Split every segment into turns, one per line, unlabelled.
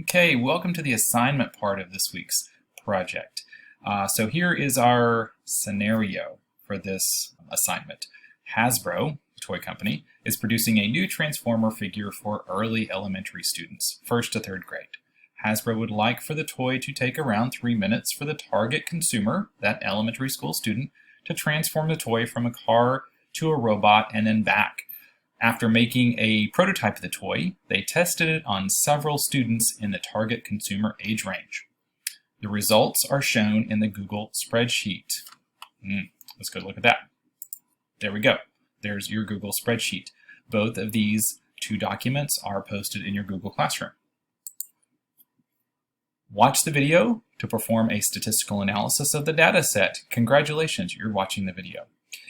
Okay, welcome to the assignment part of this week's project. So here is our scenario for this assignment. Hasbro, the toy company, is producing a new Transformer figure for early elementary students, 1st to 3rd grade. Hasbro would like for the toy to take around 3 minutes for the target consumer, that elementary school student, to transform the toy from a car to a robot and then back. After making a prototype of the toy, they tested it on several students in the target consumer age range. The results are shown in the Google spreadsheet. Let's go look at that. There we go. There's your Google spreadsheet. Both of these two documents are posted in your Google Classroom. Watch the video to perform a statistical analysis of the data set. Congratulations, you're watching the video.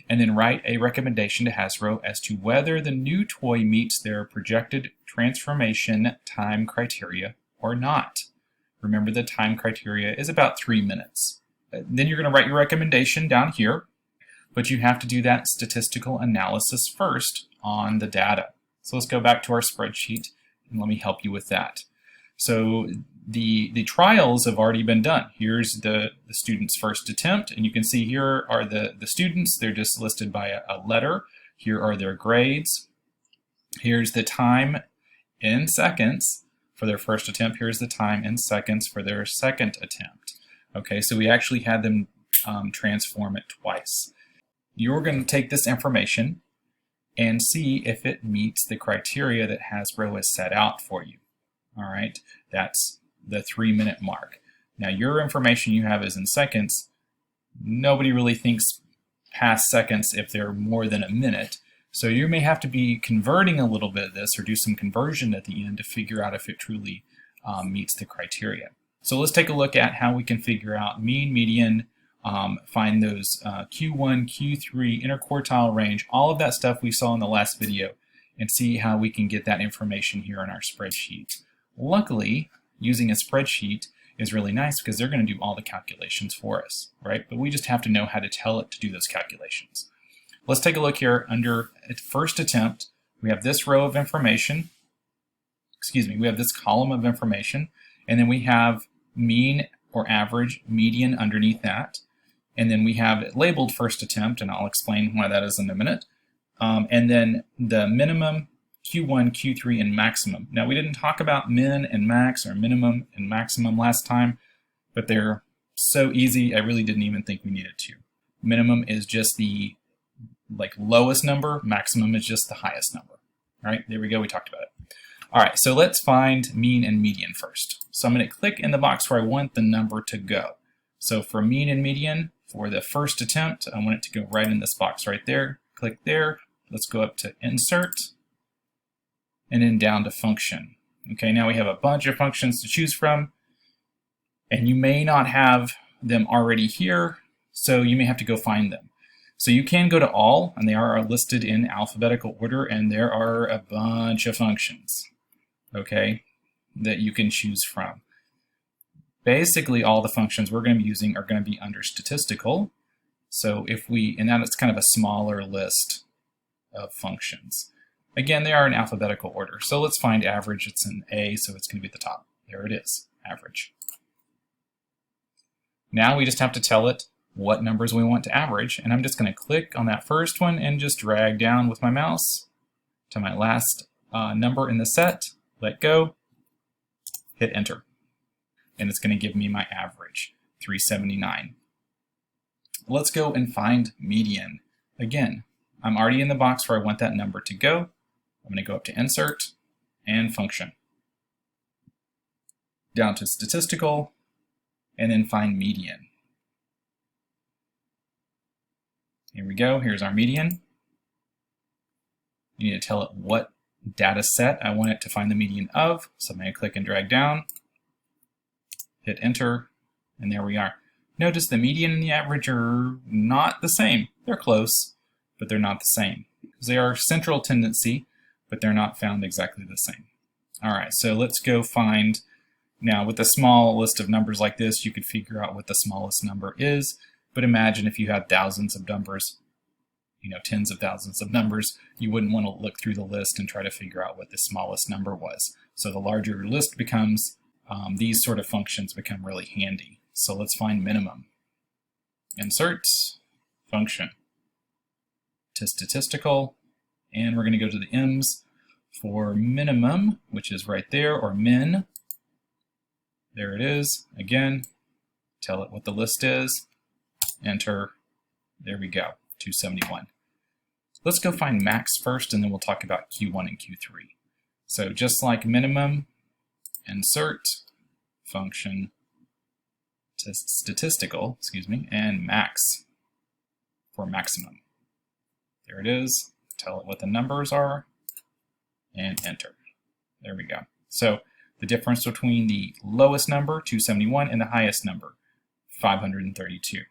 And then write a recommendation to Hasbro as to whether the new toy meets their projected transformation time criteria or not. Remember, the time criteria is about 3 minutes. Then you're going to write your recommendation down here, but you have to do that statistical analysis first on the data. So let's go back to our spreadsheet and let me help you with that. So the trials have already been done. Here's the student's first attempt, and you can see here are the students. They're just listed by a letter. Here are their grades. Here's the time in seconds for their first attempt. Here's the time in seconds for their second attempt. Okay, so we actually had them transform it twice. You're going to take this information and see if it meets the criteria that Hasbro has set out for you. All right, that's the 3-minute mark. Now your information you have is in seconds. Nobody really thinks past seconds if they're more than a minute. So you may have to be converting a little bit of this or do some conversion at the end to figure out if it truly meets the criteria. So let's take a look at how we can figure out mean, median, find those Q1, Q3, interquartile range, all of that stuff we saw in the last video, and see how we can get that information here in our spreadsheet. Luckily, using a spreadsheet is really nice because they're going to do all the calculations for us, right? But we just have to know how to tell it to do those calculations. Let's take a look here under first attempt. We have this row of information. We have this column of information, and then we have mean or average, median underneath that. And then we have it labeled first attempt, and I'll explain why that is in a minute. And then the minimum, Q1, Q3, and maximum. Now, we didn't talk about min and max or minimum and maximum last time, but they're so easy, I really didn't even think we needed to. Minimum is just the lowest number, maximum is just the highest number. All right, there we go, we talked about it. All right, so let's find mean and median first. So I'm going to click in the box where I want the number to go. So for mean and median, for the first attempt, I want it to go right in this box right there. Click there. Let's go up to Insert, and then down to Function. Okay, now we have a bunch of functions to choose from, and you may not have them already here, so you may have to go find them. So you can go to All, and they are listed in alphabetical order, and there are a bunch of functions, okay, that you can choose from. Basically, all the functions we're going to be using are going to be under statistical. So if we, and that is kind of a smaller list of functions. Again, they are in alphabetical order. So let's find average. It's an A, so it's going to be at the top. There it is, average. Now we just have to tell it what numbers we want to average. And I'm just going to click on that first one and just drag down with my mouse to my last number in the set. Let go, hit enter. And it's going to give me my average, 379. Let's go and find median. Again, I'm already in the box where I want that number to go. I'm going to go up to Insert and Function. Down to Statistical, and then find median. Here we go, here's our median. You need to tell it what data set I want it to find the median of. So I'm going to click and drag down, hit enter, and there we are. Notice the median and the average are not the same. They're close, but they're not the same. They are central tendency, but they're not found exactly the same. All right, so let's go find, now with a small list of numbers like this, you could figure out what the smallest number is, but imagine if you had thousands of numbers, tens of thousands of numbers, you wouldn't want to look through the list and try to figure out what the smallest number was. So the larger your list becomes, these sort of functions become really handy. So let's find minimum. Insert, function, to statistical, and we're going to go to the M's for minimum, which is right there, or min. There it is. Again, tell it what the list is, enter, there we go, 271. Let's go find max first, and then we'll talk about Q1 and Q3. So just like minimum, insert, function, to statistical, and max for maximum. There it is. Tell it what the numbers are, and enter. There we go. So the difference between the lowest number, 271, and the highest number, 532.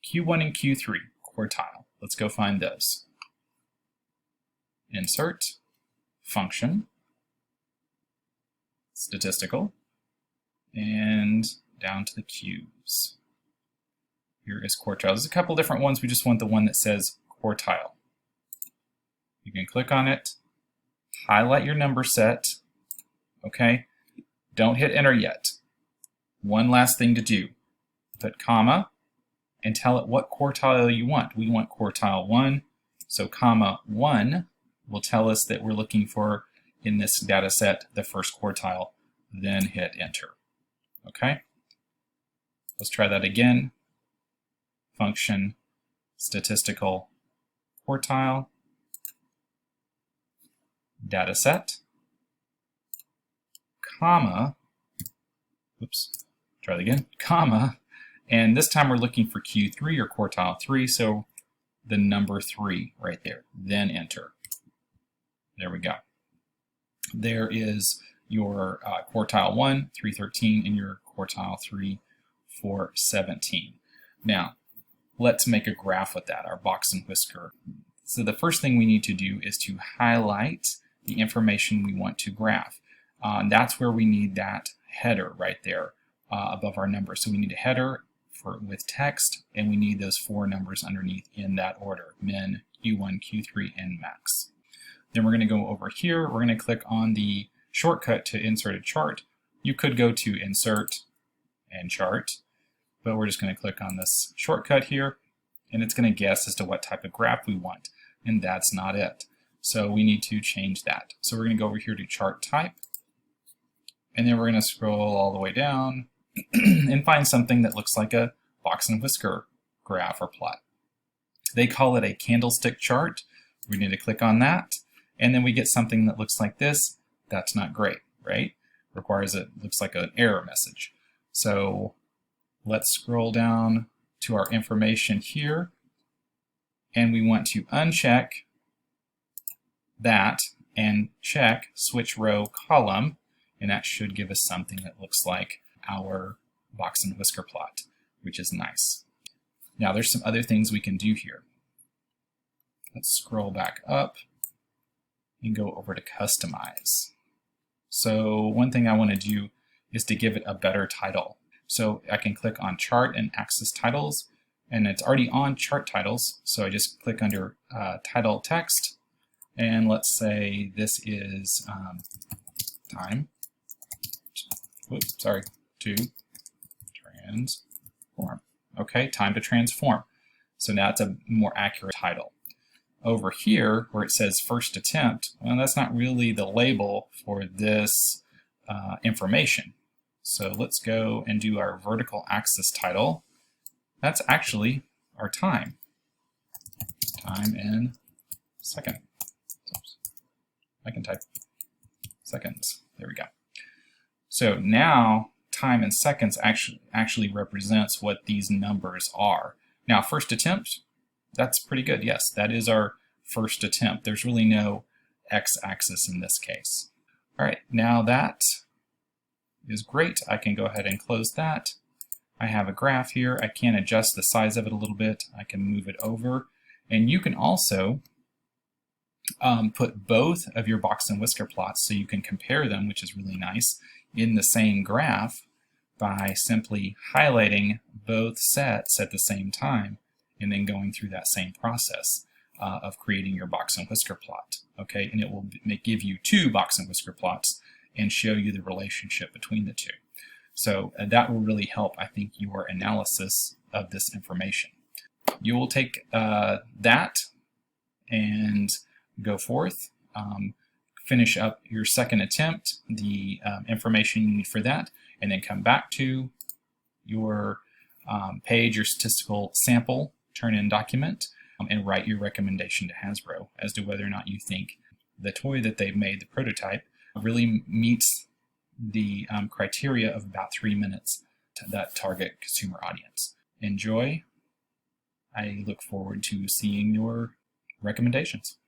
Q1 and Q3, quartile. Let's go find those. Insert, function, statistical, and down to the Q's. Here is quartile. There's a couple different ones. We just want the one that says quartile. You can click on it, highlight your number set, okay? Don't hit enter yet. One last thing to do. Put comma and tell it what quartile you want. We want quartile 1, so comma 1 will tell us that we're looking for, in this data set, the first quartile, then hit enter. Okay? Let's try that again. Function, statistical, quartile, data set, comma, try that again, comma, and this time we're looking for Q3 or quartile 3, so the number 3 right there, then enter. There we go. There is your quartile 1, 313, and your quartile 3, 417. Now, let's make a graph with that, our box and whisker. So the first thing we need to do is to highlight the information we want to graph. That's where we need that header right there above our number. So we need a header with text, and we need those 4 numbers underneath in that order: min, Q1, Q3, and max. Then we're going to go over here. We're going to click on the shortcut to insert a chart. You could go to insert and chart, but we're just going to click on this shortcut here, and it's going to guess as to what type of graph we want, and that's not it. So we need to change that. So we're going to go over here to chart type, and then we're going to scroll all the way down and find something that looks like a box and whisker graph or plot. They call it a candlestick chart. We need to click on that, and then we get something that looks like this. That's not great, right? Looks like an error message. So let's scroll down to our information here, and we want to uncheck that and check switch row column, and that should give us something that looks like our box and whisker plot, which is nice. Now there's some other things we can do here. Let's scroll back up and go over to customize. So one thing I want to do is to give it a better title. So I can click on chart and access titles, and it's already on chart titles. So I just click under title text, and let's say this is time. To transform. Okay, time to transform. So now it's a more accurate title. Over here, where it says first attempt, well, that's not really the label for this information. So let's go and do our vertical axis title. That's actually our time. Time in second. Oops. I can type seconds. There we go. So now time in seconds actually represents what these numbers are. Now first attempt, that's pretty good. Yes, that is our first attempt. There's really no x-axis in this case. All right, now that is great. I can go ahead and close that. I have a graph here. I can adjust the size of it a little bit. I can move it over. And you can also put both of your box and whisker plots so you can compare them, which is really nice, in the same graph by simply highlighting both sets at the same time and then going through that same process of creating your box and whisker plot. Okay, and it will give you 2 box and whisker plots and show you the relationship between the two. So that will really help, I think, your analysis of this information. You will take that and go forth, finish up your second attempt, the information you need for that, and then come back to your page, your statistical sample turn-in document, and write your recommendation to Hasbro as to whether or not you think the toy that they've made, the prototype, really meets the criteria of about 3 minutes to that target consumer audience. Enjoy. I look forward to seeing your recommendations.